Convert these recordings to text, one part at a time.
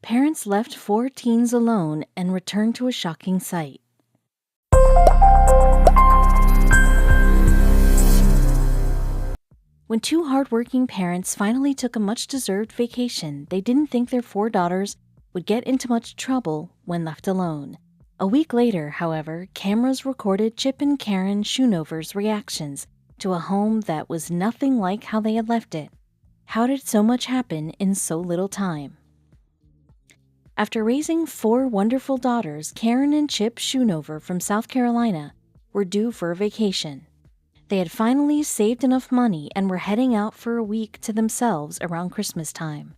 parents left four teens alone and returned to a shocking sight. When two hardworking parents finally took a much-deserved vacation, they didn't think their four daughters would get into much trouble when left alone. A week later, however, cameras recorded Chip and Karen Schoonover's reactions to a home that was nothing like how they had left it. How did so much happen in so little time? After raising four wonderful daughters, Karen and Chip Schoonover from South Carolina were due for a vacation. They had finally saved enough money and were heading out for a week to themselves around Christmas time.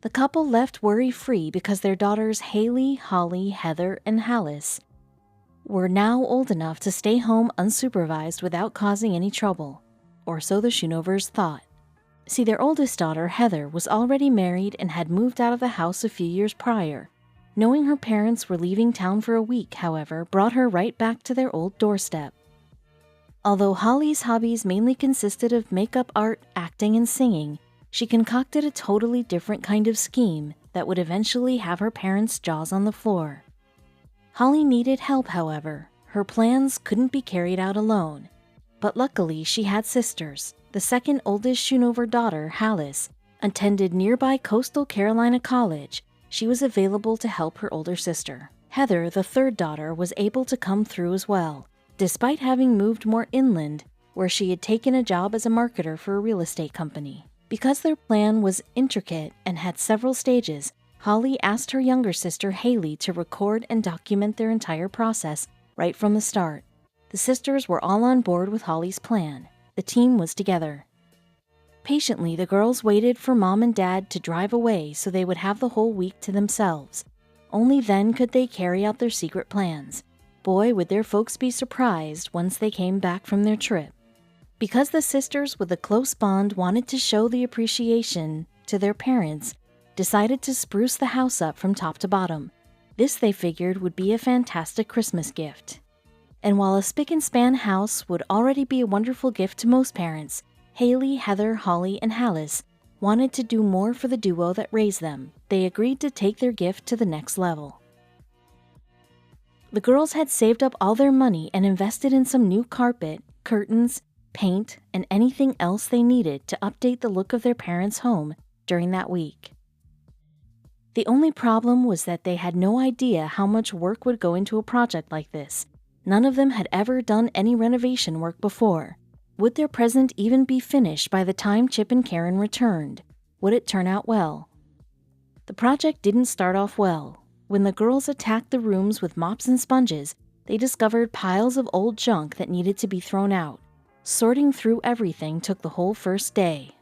The couple left worry-free because their daughters Haley, Holly, Heather, and Hallis were now old enough to stay home unsupervised without causing any trouble, or so the Schoonovers thought. See, their oldest daughter, Heather, was already married and had moved out of the house a few years prior. Knowing her parents were leaving town for a week, however, brought her right back to their old doorstep. Although Holly's hobbies mainly consisted of makeup art, acting, and singing, she concocted a totally different kind of scheme that would eventually have her parents' jaws on the floor. Holly needed help, however. Her plans couldn't be carried out alone. But luckily, she had sisters. The second oldest Schoonover daughter, Hallis, attended nearby Coastal Carolina College. She was available to help her older sister. Heather, the third daughter, was able to come through as well, despite having moved more inland, where she had taken a job as a marketer for a real estate company. Because their plan was intricate and had several stages, Holly asked her younger sister Haley to record and document their entire process right from the start. The sisters were all on board with Holly's plan. The team was together. Patiently, the girls waited for Mom and Dad to drive away so they would have the whole week to themselves. Only then could they carry out their secret plans. Boy, would their folks be surprised once they came back from their trip. Because the sisters with a close bond wanted to show the appreciation to their parents, decided to spruce the house up from top to bottom. This, they figured, would be a fantastic Christmas gift. And while a spick-and-span house would already be a wonderful gift to most parents, Haley, Heather, Holly, and Hallis wanted to do more for the duo that raised them. They agreed to take their gift to the next level. The girls had saved up all their money and invested in some new carpet, curtains, paint, and anything else they needed to update the look of their parents' home during that week. The only problem was that they had no idea how much work would go into a project like this. None of them had ever done any renovation work before. Would their present even be finished by the time Chip and Karen returned? Would it turn out well? The project didn't start off well. When the girls attacked the rooms with mops and sponges, they discovered piles of old junk that needed to be thrown out. Sorting through everything took the whole first day.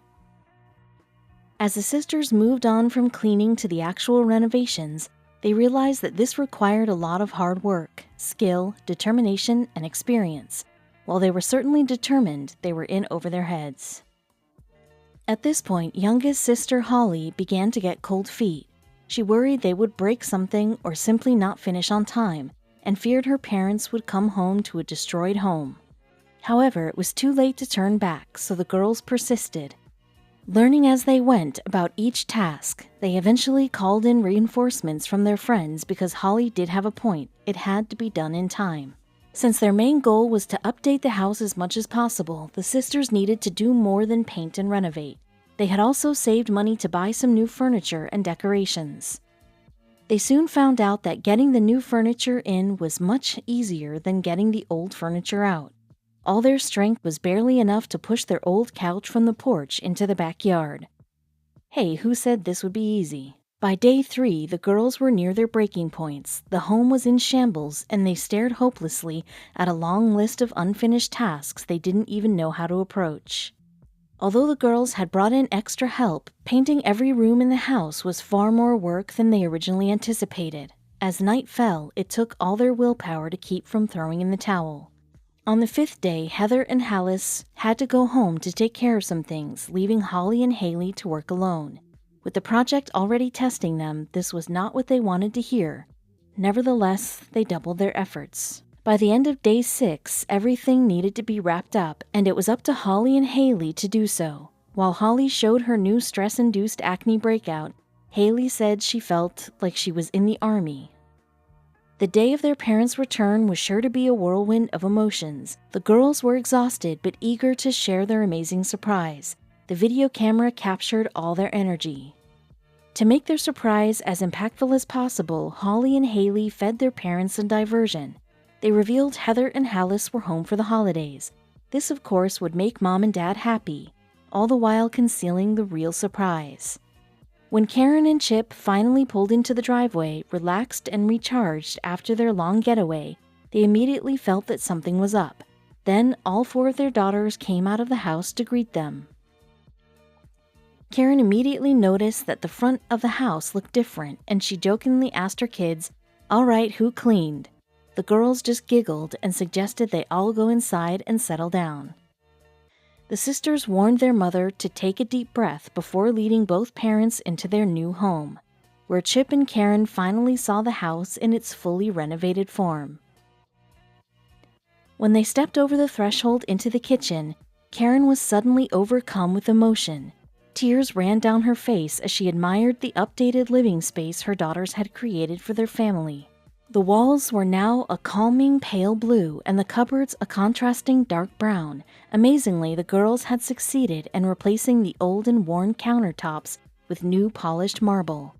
As the sisters moved on from cleaning to the actual renovations, they realized that this required a lot of hard work, skill, determination, and experience. While they were certainly determined, they were in over their heads. At this point, youngest sister Holly began to get cold feet. She worried they would break something or simply not finish on time, and feared her parents would come home to a destroyed home. However, it was too late to turn back, so the girls persisted. Learning as they went about each task, they eventually called in reinforcements from their friends because Holly did have a point. It had to be done in time. Since their main goal was to update the house as much as possible, the sisters needed to do more than paint and renovate. They had also saved money to buy some new furniture and decorations. They soon found out that getting the new furniture in was much easier than getting the old furniture out. All their strength was barely enough to push their old couch from the porch into the backyard. Hey, who said this would be easy? By day 3, the girls were near their breaking points. The home was in shambles, and they stared hopelessly at a long list of unfinished tasks they didn't even know how to approach. Although the girls had brought in extra help, painting every room in the house was far more work than they originally anticipated. As night fell, it took all their willpower to keep from throwing in the towel. On the 5th day, Heather and Hallis had to go home to take care of some things, leaving Holly and Haley to work alone. With the project already testing them, this was not what they wanted to hear. Nevertheless, they doubled their efforts. By the end of day 6, everything needed to be wrapped up, and it was up to Holly and Haley to do so. While Holly showed her new stress-induced acne breakout, Haley said she felt like she was in the army. The day of their parents' return was sure to be a whirlwind of emotions. The girls were exhausted but eager to share their amazing surprise. The video camera captured all their energy. To make their surprise as impactful as possible, Holly and Haley fed their parents a diversion. They revealed Heather and Hallis were home for the holidays. This, of course, would make Mom and Dad happy, all the while concealing the real surprise. When Karen and Chip finally pulled into the driveway, relaxed and recharged after their long getaway, they immediately felt that something was up. Then all 4 of their daughters came out of the house to greet them. Karen immediately noticed that the front of the house looked different, and she jokingly asked her kids, "All right, who cleaned?" The girls just giggled and suggested they all go inside and settle down. The sisters warned their mother to take a deep breath before leading both parents into their new home, where Chip and Karen finally saw the house in its fully renovated form. When they stepped over the threshold into the kitchen, Karen was suddenly overcome with emotion. Tears ran down her face as she admired the updated living space her daughters had created for their family. The walls were now a calming pale blue and the cupboards a contrasting dark brown. Amazingly, the girls had succeeded in replacing the old and worn countertops with new polished marble.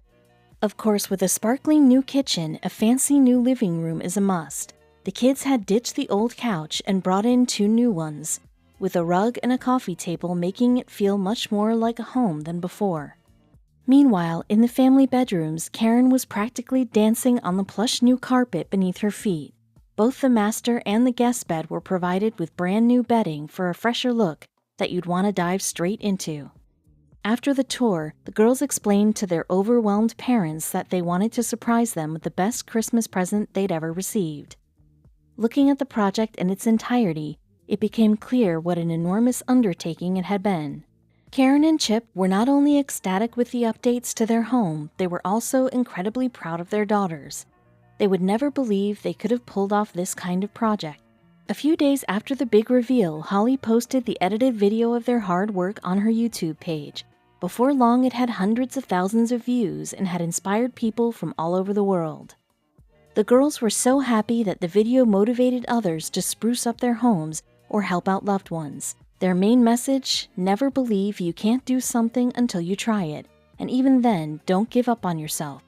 Of course, with a sparkling new kitchen, a fancy new living room is a must. The kids had ditched the old couch and brought in 2 new ones, with a rug and a coffee table making it feel much more like a home than before. Meanwhile, in the family bedrooms, Karen was practically dancing on the plush new carpet beneath her feet. Both the master and the guest bed were provided with brand new bedding for a fresher look that you'd want to dive straight into. After the tour, the girls explained to their overwhelmed parents that they wanted to surprise them with the best Christmas present they'd ever received. Looking at the project in its entirety, it became clear what an enormous undertaking it had been. Karen and Chip were not only ecstatic with the updates to their home, they were also incredibly proud of their daughters. They would never believe they could have pulled off this kind of project. A few days after the big reveal, Holly posted the edited video of their hard work on her YouTube page. Before long, it had hundreds of thousands of views and had inspired people from all over the world. The girls were so happy that the video motivated others to spruce up their homes or help out loved ones. Their main message: never believe you can't do something until you try it, and even then, don't give up on yourself.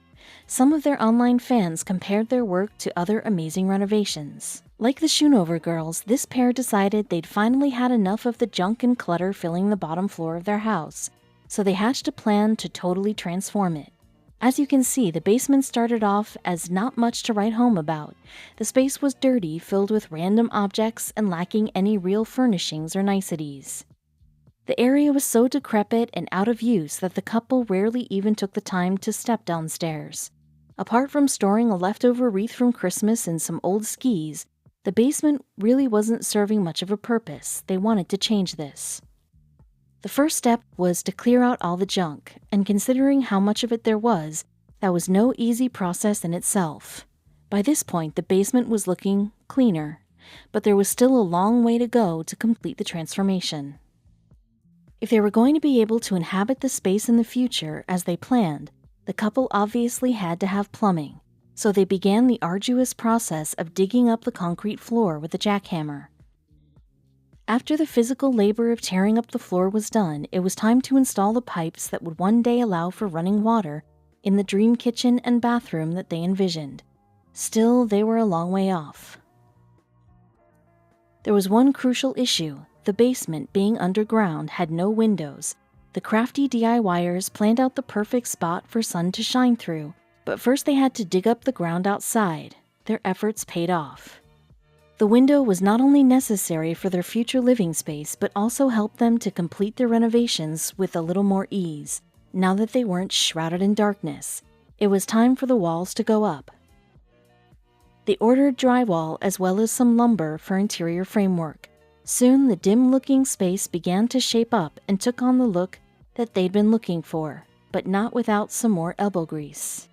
Some of their online fans compared their work to other amazing renovations. Like the Schoonover girls, this pair decided they'd finally had enough of the junk and clutter filling the bottom floor of their house, so they hatched a plan to totally transform it. As you can see, the basement started off as not much to write home about. The space was dirty, filled with random objects, and lacking any real furnishings or niceties. The area was so decrepit and out of use that the couple rarely even took the time to step downstairs. Apart from storing a leftover wreath from Christmas and some old skis, the basement really wasn't serving much of a purpose. They wanted to change this. The first step was to clear out all the junk, and considering how much of it there was, that was no easy process in itself. By this point, the basement was looking cleaner, but there was still a long way to go to complete the transformation. If they were going to be able to inhabit the space in the future as they planned, the couple obviously had to have plumbing, so they began the arduous process of digging up the concrete floor with a jackhammer. After the physical labor of tearing up the floor was done, it was time to install the pipes that would one day allow for running water in the dream kitchen and bathroom that they envisioned. Still, they were a long way off. There was one crucial issue. The basement, being underground, had no windows. The crafty DIYers planned out the perfect spot for sun to shine through, but first they had to dig up the ground outside. Their efforts paid off. The window was not only necessary for their future living space, but also helped them to complete their renovations with a little more ease, now that they weren't shrouded in darkness. It was time for the walls to go up. They ordered drywall as well as some lumber for interior framework. Soon, the dim-looking space began to shape up and took on the look that they'd been looking for, but not without some more elbow grease.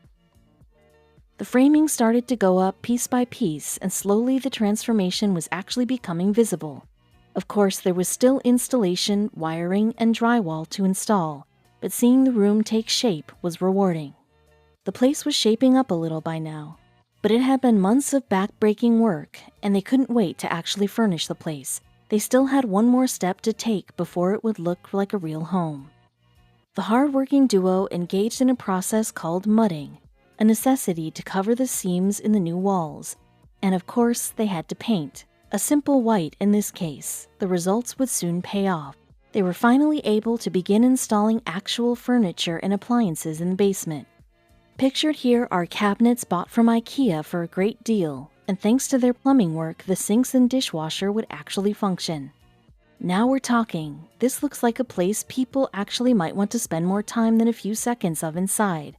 The framing started to go up piece by piece, and slowly the transformation was actually becoming visible. Of course, there was still installation, wiring, and drywall to install, but seeing the room take shape was rewarding. The place was shaping up a little by now, but it had been months of back-breaking work, and they couldn't wait to actually furnish the place. They still had one more step to take before it would look like a real home. The hard-working duo engaged in a process called mudding, a necessity to cover the seams in the new walls, and of course they had to paint. A simple white in this case. The results would soon pay off. They were finally able to begin installing actual furniture and appliances in the basement. Pictured here are cabinets bought from IKEA for a great deal, and thanks to their plumbing work, the sinks and dishwasher would actually function. Now we're talking. This looks like a place people actually might want to spend more time than a few seconds of inside.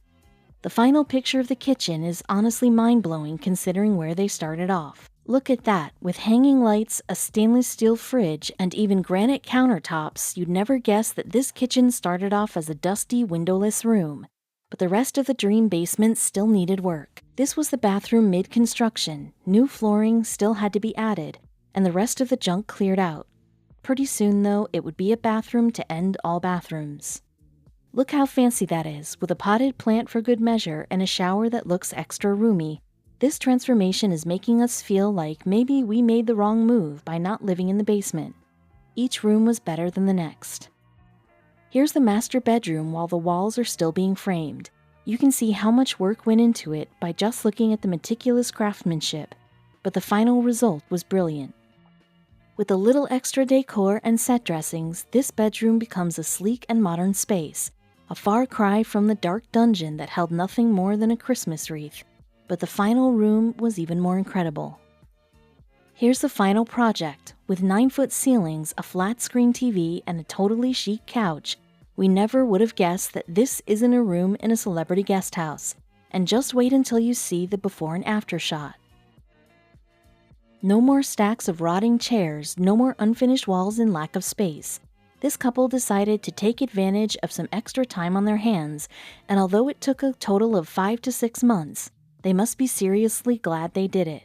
The final picture of the kitchen is honestly mind-blowing considering where they started off. Look at that, with hanging lights, a stainless steel fridge, and even granite countertops, you'd never guess that this kitchen started off as a dusty, windowless room. But the rest of the dream basement still needed work. This was the bathroom mid-construction. New flooring still had to be added, and the rest of the junk cleared out. Pretty soon, though, it would be a bathroom to end all bathrooms. Look how fancy that is, with a potted plant for good measure and a shower that looks extra roomy. This transformation is making us feel like maybe we made the wrong move by not living in the basement. Each room was better than the next. Here's the master bedroom while the walls are still being framed. You can see how much work went into it by just looking at the meticulous craftsmanship, but the final result was brilliant. With a little extra decor and set dressings, this bedroom becomes a sleek and modern space, a far cry from the dark dungeon that held nothing more than a Christmas wreath. But the final room was even more incredible. Here's the final project. With 9-foot ceilings, a flat-screen TV, and a totally chic couch, we never would have guessed that this isn't a room in a celebrity guest house. And just wait until you see the before and after shot. No more stacks of rotting chairs, no more unfinished walls and lack of space. This couple decided to take advantage of some extra time on their hands, and although it took a total of 5 to 6 months, they must be seriously glad they did it.